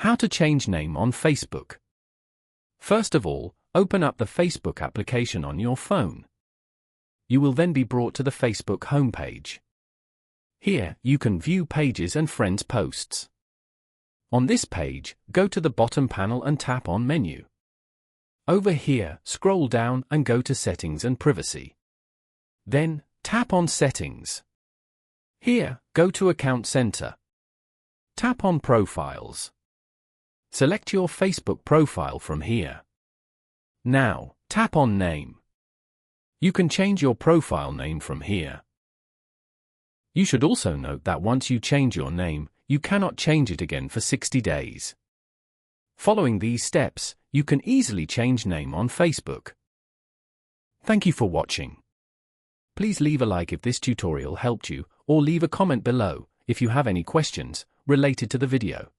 How to change name on Facebook. First of all, open up the Facebook application on your phone. You will then be brought to the Facebook homepage. Here, you can view pages and friends' posts. On this page, go to the bottom panel and tap on Menu. Over here, scroll down and go to Settings and Privacy. Then, tap on Settings. Here, go to Account Center. Tap on Profiles. Select your Facebook profile from here. Now, tap on Name. You can change your profile name from here. You should also note that once you change your name, you cannot change it again for 60 days. Following these steps, you can easily change name on Facebook. Thank you for watching. Please leave a like if this tutorial helped you, or leave a comment below if you have any questions related to the video.